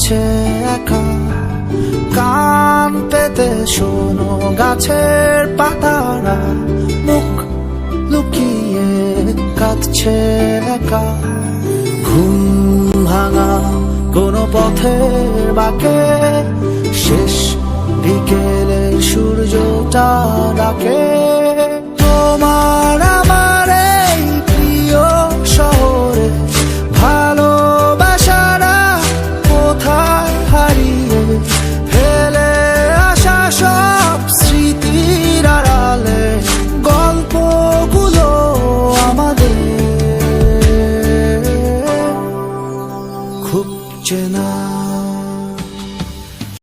কাঁদছে একা, কান পেতে শোনো গাছের পাতারা মুখ লুকিয়ে কাঁদছে একা। ঘুম ভাঙা কোনো পথের বাঁকে শেষ বিকেলে সূর্যটা ডাকে। তোমার আমার এই প্রিয় শহরে ভালোবাসারা কোথায় হারিয়ে ফেলে আসা সব স্মৃতির আড়ালে গল্পগুলো আমাদের খুব চেনা।